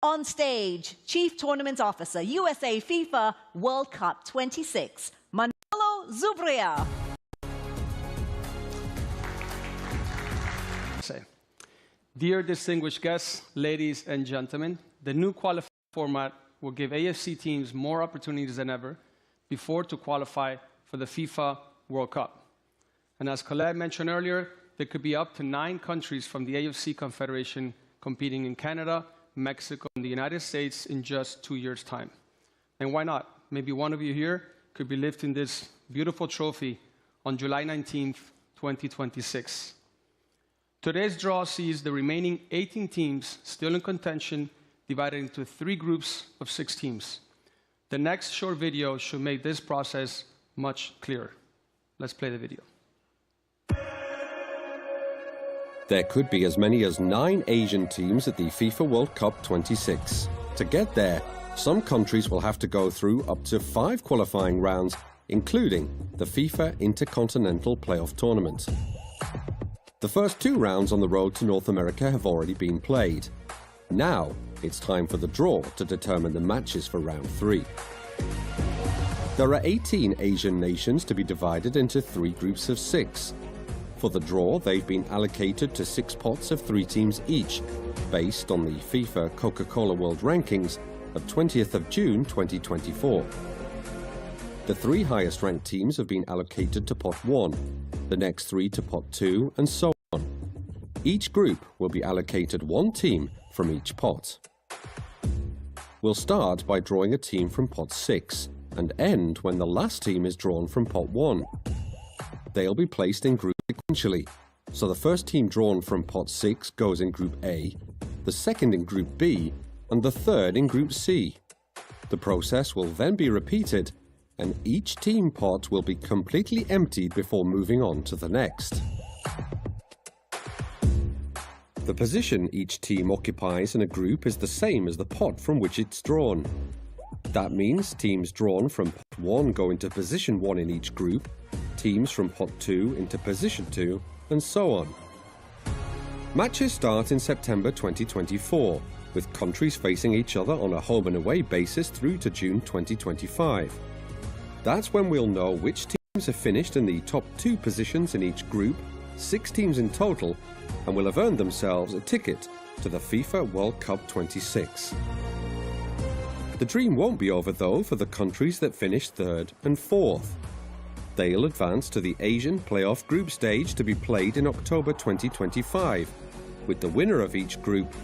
On stage, Chief Tournament Officer, USA FIFA World Cup 26, Manolo Zubria. Dear distinguished guests, ladies and gentlemen, the new qualifying format will give AFC teams more opportunities than ever before to qualify for the FIFA World Cup. And as Colette mentioned earlier, there could be up to 9 countries from the AFC Confederation competing in Canada, Mexico, and the United States in just 2 years' time. And why not? Maybe one of you here could be lifting this beautiful trophy on July 19th, 2026. Today's draw sees the remaining 18 teams still in contention divided into 3 groups of 6 teams. The next short video should make this process much clearer. Let's play the video. There could be as many as 9 Asian teams at the FIFA World Cup 26. To get there, some countries will have to go through up to 5 qualifying rounds, including the FIFA Intercontinental Playoff Tournament. The first 2 rounds on the road to North America have already been played. Now, it's time for the draw to determine the matches for round 3. There are 18 Asian nations to be divided into 3 groups of 6. For the draw, they've been allocated to 6 pots of 3 teams each, based on the FIFA Coca-Cola World Rankings of 20th of June 2024. The 3 highest ranked teams have been allocated to pot 1, the next 3 to pot 2, and so on. Each group will be allocated 1 team from each pot. We'll start by drawing a team from pot 6 and end when the last team is drawn from pot 1. They'll be placed in groups sequentially, so the first team drawn from pot 6 goes in group A, the second in group B, and the third in group C. The process will then be repeated, and each team pot will be completely emptied before moving on to the next. The position each team occupies in a group is the same as the pot from which it's drawn. That means teams drawn from pot 1 go into position 1 in each group, teams from pot 2 into position 2, and so on. Matches start in September 2024, with countries facing each other on a home and away basis through to June 2025. That's when we'll know which teams have finished in the top 2 positions in each group, 6 teams in total, and will have earned themselves a ticket to the FIFA World Cup 26. The dream won't be over though for the countries that finish 3rd and 4th. They'll advance to the Asian Playoff Group stage to be played in October 2025, with the winner of each group,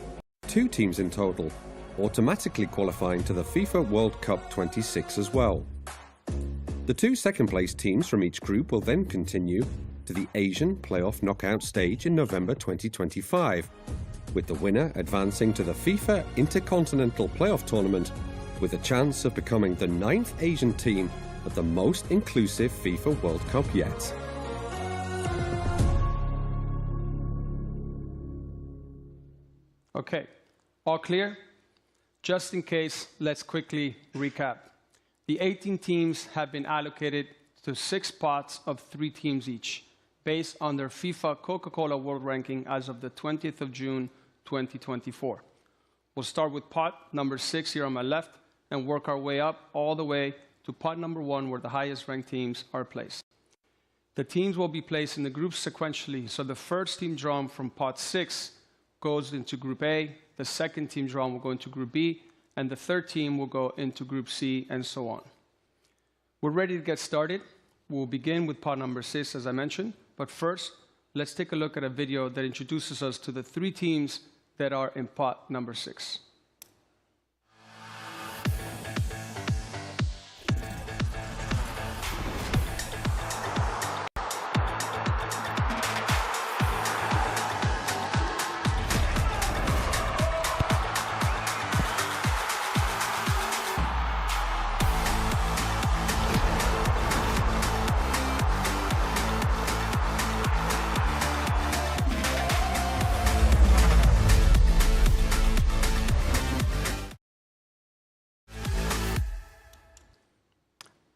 2 teams in total, automatically qualifying to the FIFA World Cup 26 as well. The 2 second-place teams from each group will then continue to the Asian Playoff Knockout stage in November 2025, with the winner advancing to the FIFA Intercontinental Playoff Tournament with a chance of becoming the 9th Asian team at the most inclusive FIFA World Cup yet. Okay, all clear? Just in case, let's quickly recap. The 18 teams have been allocated to 6 pots of 3 teams each, based on their FIFA Coca-Cola World Ranking as of the 20th of June, 2024. We'll start with pot number 6 here on my left and work our way up all the way to pot number 1, where the highest ranked teams are placed. The teams will be placed in the groups sequentially, so the first team drawn from pot 6 goes into group A, the second team drawn will go into group B, and the third team will go into group C, and so on. We're ready to get started. We'll begin with pot number 6, as I mentioned, but first, let's take a look at a video that introduces us to the 3 teams that are in pot number 6.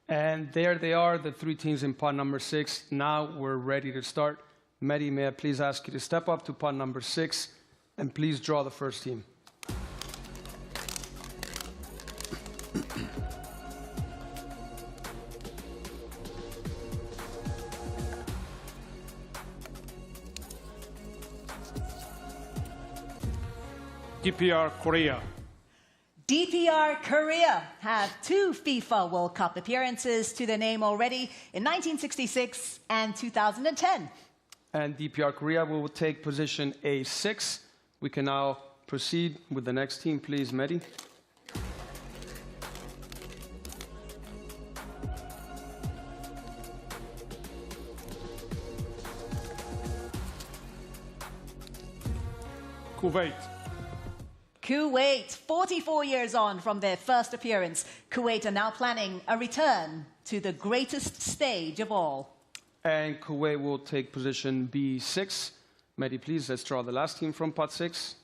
And there they are, the 3 teams in pot number 6. Now we're ready to start. Mehdi, may I please ask you to step up to pot number 6 and please draw the first team. DPR Korea. DPR Korea have 2 FIFA World Cup appearances to their name already in 1966 and 2010. And DPR Korea will take position A6. We can now proceed with the next team, please, Mehdi. Kuwait. Kuwait, 44 years on from their first appearance, Kuwait are now planning a return to the greatest stage of all. And Kuwait will take position B6. Mehdi, please, let's draw the last team from pot 6.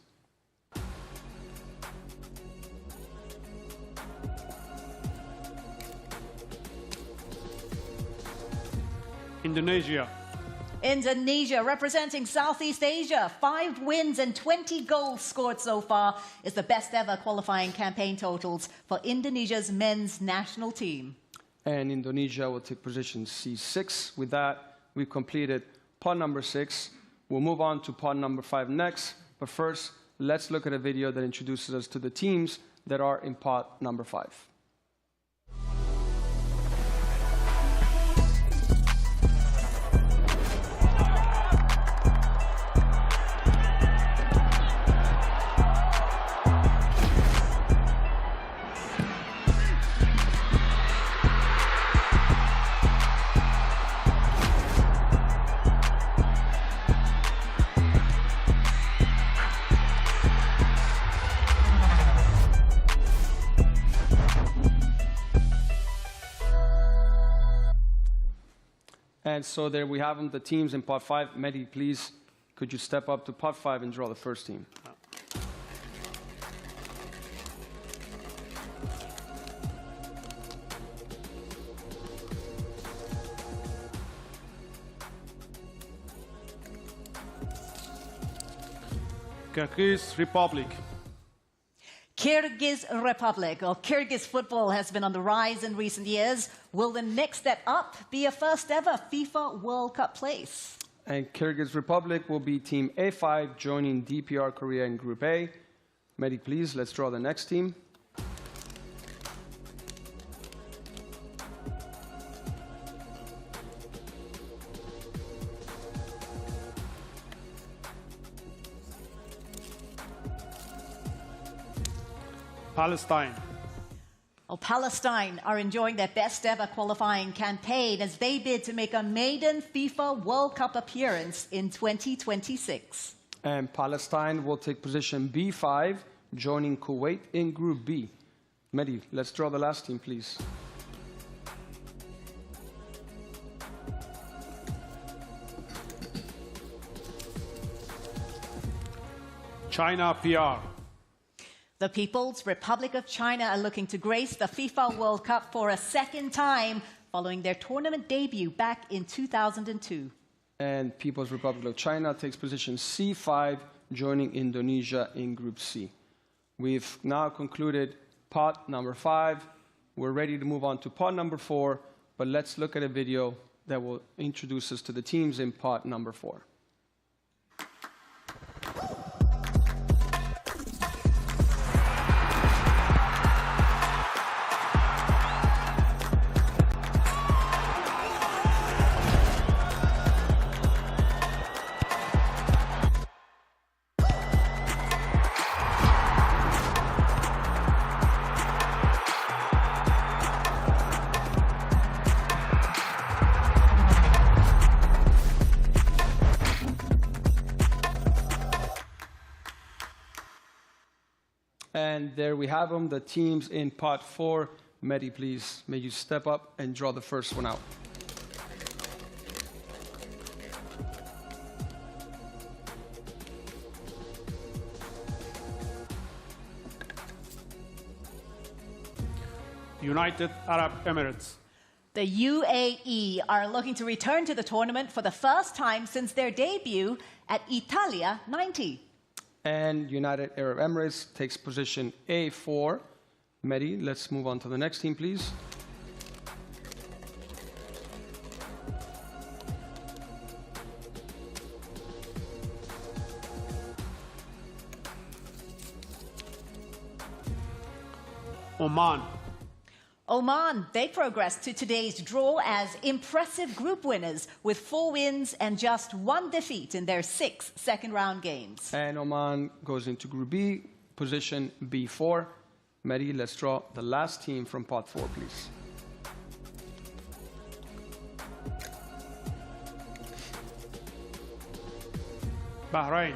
Indonesia. Indonesia, representing Southeast Asia, 5 wins and 20 goals scored so far, is the best ever qualifying campaign totals for Indonesia's men's national team. And Indonesia will take position C6. With that, we've completed pot number 6. We'll move on to pot number 5 next. But first, let's look at a video that introduces us to the teams that are in pot number 5. And so there we have them, the teams in pot 5. Mehdi, please, could you step up to pot 5 and draw the first team? Kyrgyz Republic. Kyrgyz Republic, or Kyrgyz football, has been on the rise in recent years. Will the next step up be a first ever FIFA World Cup place? And Kyrgyz Republic will be team A5, joining DPR Korea in Group A. Mehdi, please, let's draw the next team. Palestine. Well, Palestine are enjoying their best ever qualifying campaign as they bid to make a maiden FIFA World Cup appearance in 2026. And Palestine will take position B5, joining Kuwait in Group B. Mehdi, let's draw the last team, please. China PR. The People's Republic of China are looking to grace the FIFA World Cup for a second time following their tournament debut back in 2002. And People's Republic of China takes position C5, joining Indonesia in Group C. We've now concluded pot number 5. We're ready to move on to pot number 4, but let's look at a video that will introduce us to the teams in pot number 4. And there we have them, the teams in pot 4. Mehdi, please, may you step up and draw the first one out. United Arab Emirates. The UAE are looking to return to the tournament for the first time since their debut at Italia 90. And United Arab Emirates takes position A4. Mehdi, let's move on to the next team, please. Oman. Oman, they progressed to today's draw as impressive group winners with 4 wins and just 1 defeat in their 6 second-round games. And Oman goes into Group B, position B4. Mehdi, let's draw the last team from pot 4, please. Bahrain.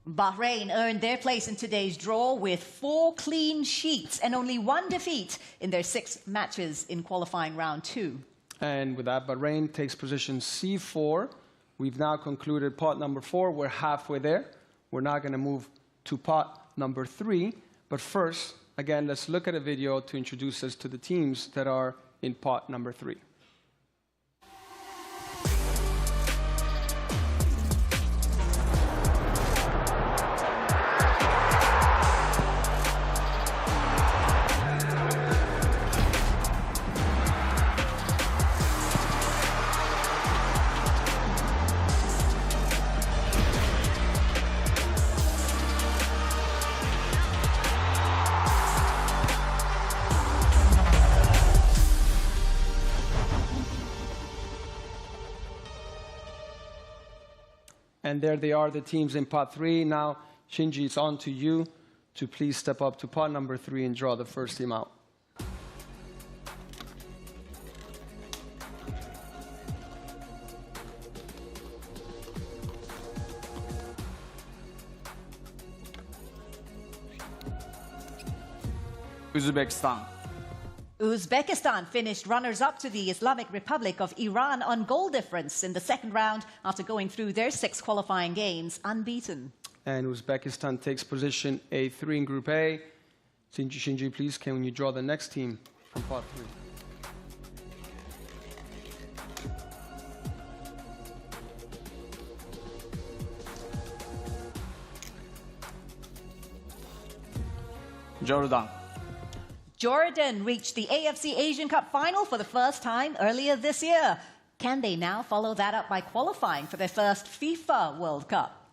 Bahrain earned their place in today's draw with 4 clean sheets and only 1 defeat in their 6 matches in qualifying round 2. And with that, Bahrain takes position C4. We've now concluded pot number 4. We're halfway there. We're now going to move to pot number 3. But first, again, let's look at a video to introduce us to the teams that are in pot number 3. And there they are, the teams in pot 3. Now, Shinji, it's on to you to please step up to pot number 3 and draw the first team out. Uzbekistan. Uzbekistan finished runners-up to the Islamic Republic of Iran on goal difference in the second round after going through their 6 qualifying games unbeaten. And Uzbekistan takes position A3 in Group A. Shinji, please, can you draw the next team from pot 3? Jordan. Jordan reached the AFC Asian Cup final for the first time earlier this year. Can they now follow that up by qualifying for their first FIFA World Cup?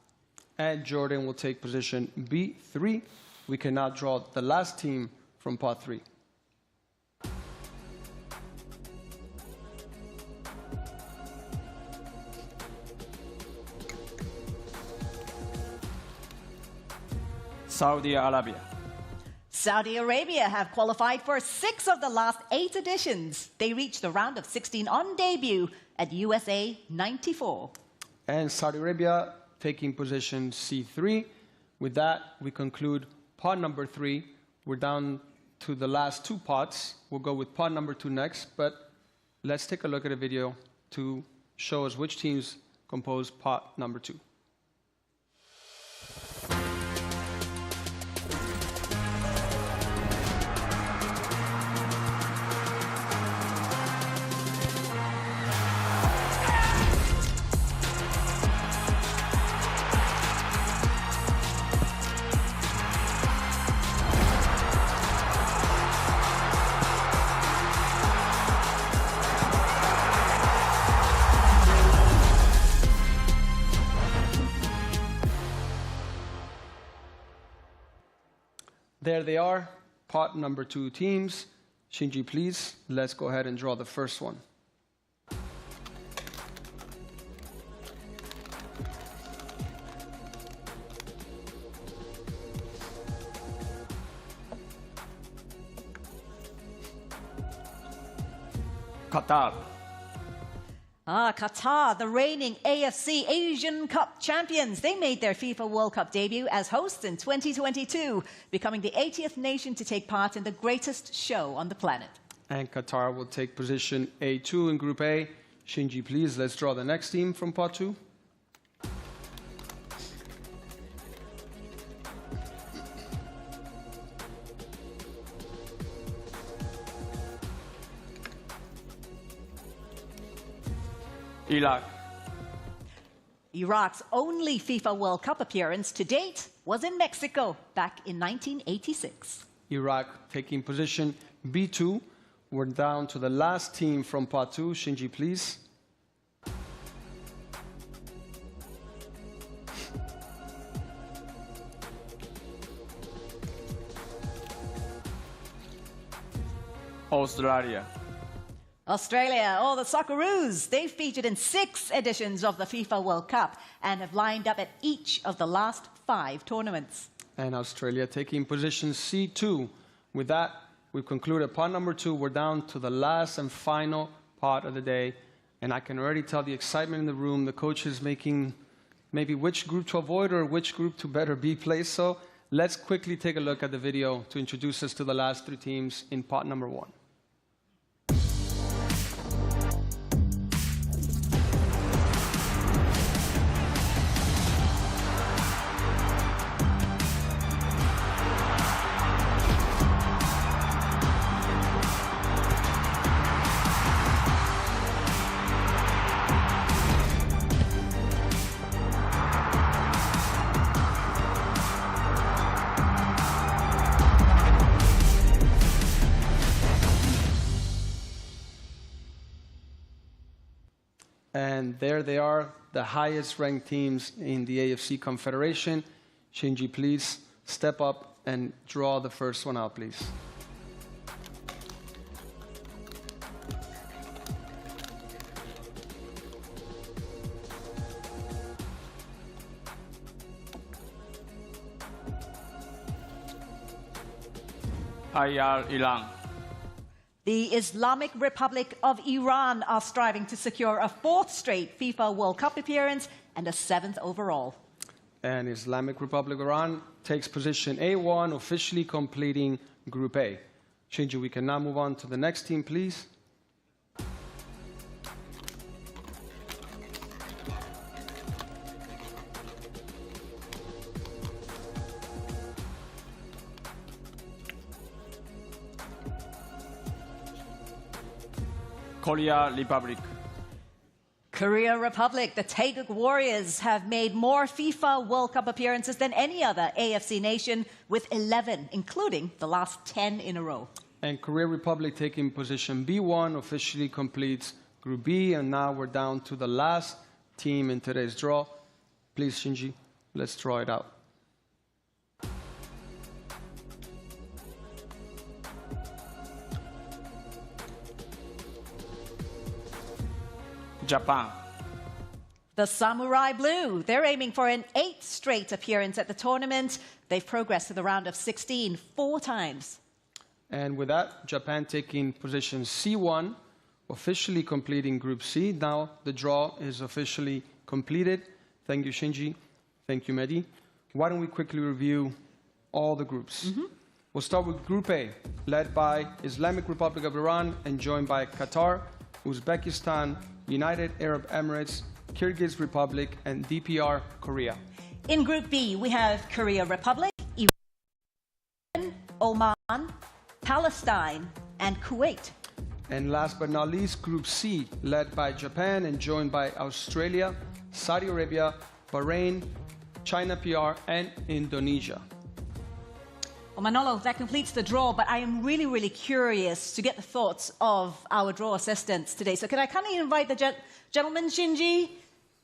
And Jordan will take position B3. We can now draw the last team from pot 3. Saudi Arabia. Saudi Arabia have qualified for 6 of the last 8 editions. They reached the round of 16 on debut at USA 94. And Saudi Arabia taking position C3. With that, we conclude pot number 3. We're down to the last 2 pots. We'll go with pot number 2 next, but let's take a look at a video to show us which teams compose pot number 2. There they are, pot number 2 teams. Shinji, please, let's go ahead and draw the first one. Qatar. Qatar, the reigning AFC Asian Cup champions. They made their FIFA World Cup debut as hosts in 2022, becoming the 80th nation to take part in the greatest show on the planet. And Qatar will take position A2 in Group A. Shinji, please, let's draw the next team from pot 2. Iraq. Iraq's only FIFA World Cup appearance to date was in Mexico back in 1986. Iraq taking position B2. We're down to the last team from pot 2. Shinji, please. Australia. Australia, oh, the Socceroos. They've featured in 6 editions of the FIFA World Cup and have lined up at each of the last 5 tournaments. And Australia taking position C2. With that, we've concluded part number 2. We're down to the last and final part of the day. And I can already tell the excitement in the room. The coach is making maybe which group to avoid or which group to better be placed. So let's quickly take a look at the video to introduce us to the last 3 teams in part number 1. And there they are, the highest ranked teams in the AFC Confederation. Shinji, please step up and draw the first one out, please. Iran. The Islamic Republic of Iran are striving to secure a 4th straight FIFA World Cup appearance and a 7th overall. And Islamic Republic of Iran takes position A1, officially completing Group A. Shinji, we can now move on to the next team, please. Korea Republic. Korea Republic, the Taeguk Warriors, have made more FIFA World Cup appearances than any other AFC nation, with 11, including the last 10 in a row. And Korea Republic taking position B1, officially completes Group B, and now we're down to the last team in today's draw. Please, Shinji, let's draw it out. Japan. The Samurai Blue, they're aiming for an 8th straight appearance at the tournament. They've progressed to the round of 16 4 times. And with that, Japan taking position C1, officially completing Group C. Now the draw is officially completed. Thank you, Shinji. Thank you, Mehdi. Why don't we quickly review all the groups? We'll start with Group A, led by Islamic Republic of Iran and joined by Qatar, Uzbekistan, United Arab Emirates, Kyrgyz Republic, and DPR Korea. In Group B, we have Korea Republic, Iran, Oman, Palestine, and Kuwait. And last but not least, Group C, led by Japan and joined by Australia, Saudi Arabia, Bahrain, China PR, and Indonesia. Well, Manolo, that completes the draw, but I am really, really curious to get the thoughts of our draw assistants today. So could I kindly invite the gentlemen, Shinji,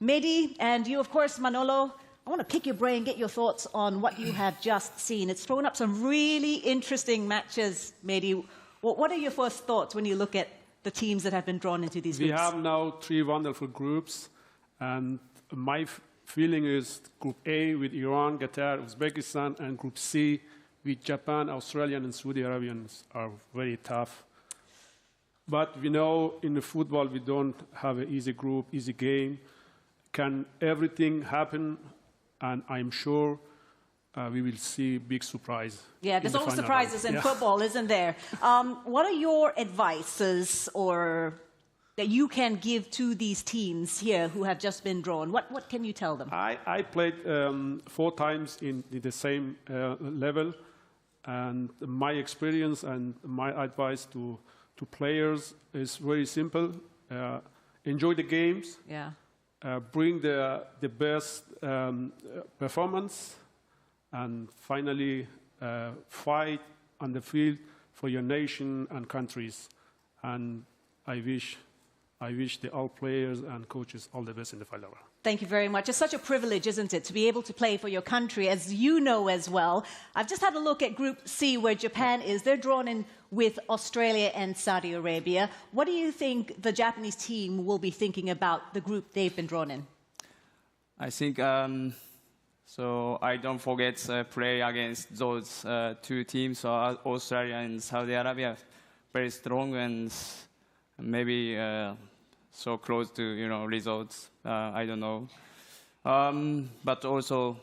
Mehdi, and you, of course, Manolo. I want to pick your brain, get your thoughts on what you have just seen. It's thrown up some really interesting matches, Mehdi. What are your first thoughts when you look at the teams that have been drawn into these groups? We have now 3 wonderful groups, and my feeling is Group A with Iran, Qatar, Uzbekistan, and Group C with Japan, Australian, and Saudi Arabians are very tough. But we know in the football we don't have an easy group, easy game. Can everything happen? And I'm sure we will see big surprise. Yeah, there's always surprises in football, isn't there? What are your advices or that you can give to these teams here who have just been drawn? What can you tell them? I played 4 times in the same level, and my experience and my advice to players is very simple. Enjoy the games. Yeah. Bring the best performance, and finally fight on the field for your nation and countries. And I wish the all players and coaches all the best in the final round. Thank you very much. It's such a privilege, isn't it, to be able to play for your country, as you know as well. I've just had a look at Group C, where Japan is. They're drawn in with Australia and Saudi Arabia. What do you think the Japanese team will be thinking about the group they've been drawn in? I think so. I don't forget play against those two teams, so Australia and Saudi Arabia, very strong and maybe so close to results. I don't know, but also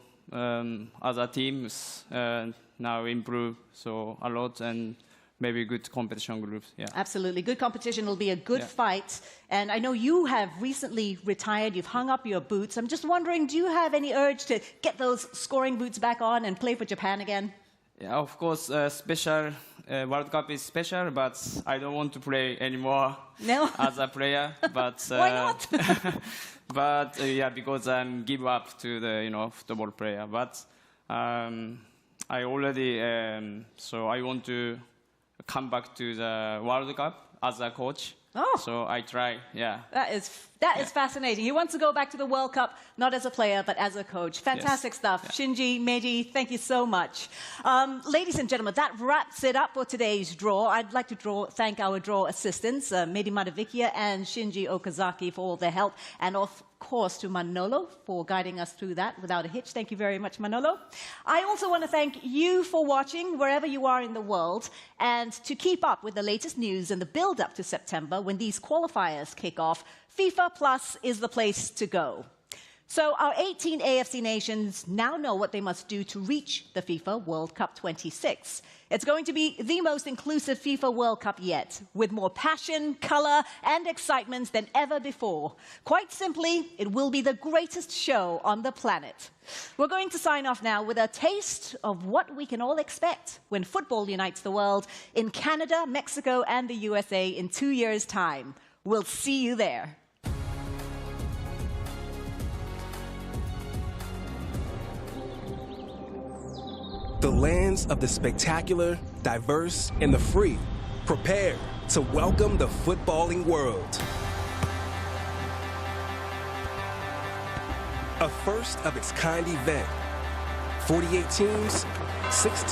other teams now improve so a lot and maybe good competition groups. Yeah. Absolutely. Good competition will be a good fight. And I know you have recently retired. You've hung up your boots. I'm just wondering, do you have any urge to get those scoring boots back on and play for Japan again? Yeah, of course, special World Cup is special, but I don't want to play anymore as a player. But why not? but yeah, because I'm give up to the football player. But I already so I want to come back to the World Cup as a coach. Oh. So I try, yeah. That is fascinating. He wants to go back to the World Cup, not as a player, but as a coach. Fantastic stuff. Yeah. Shinji, Meiji, thank you so much. Ladies and gentlemen, that wraps it up for today's draw. I'd like to thank our draw assistants, Meiji Madavikia and Shinji Okazaki, for all their help, and of course to Manolo for guiding us through that without a hitch. Thank you very much, Manolo. I also want to thank you for watching wherever you are in the world, and to keep up with the latest news and the build-up to September when these qualifiers kick off, FIFA Plus is the place to go. So our 18 AFC nations now know what they must do to reach the FIFA World Cup 26. It's going to be the most inclusive FIFA World Cup yet, with more passion, color, and excitement than ever before. Quite simply, it will be the greatest show on the planet. We're going to sign off now with a taste of what we can all expect when football unites the world in Canada, Mexico, and the USA in 2 years' time. We'll see you there. The lands of the spectacular, diverse, and the free. Prepare to welcome the footballing world. A first-of-its-kind event. 48 teams, 16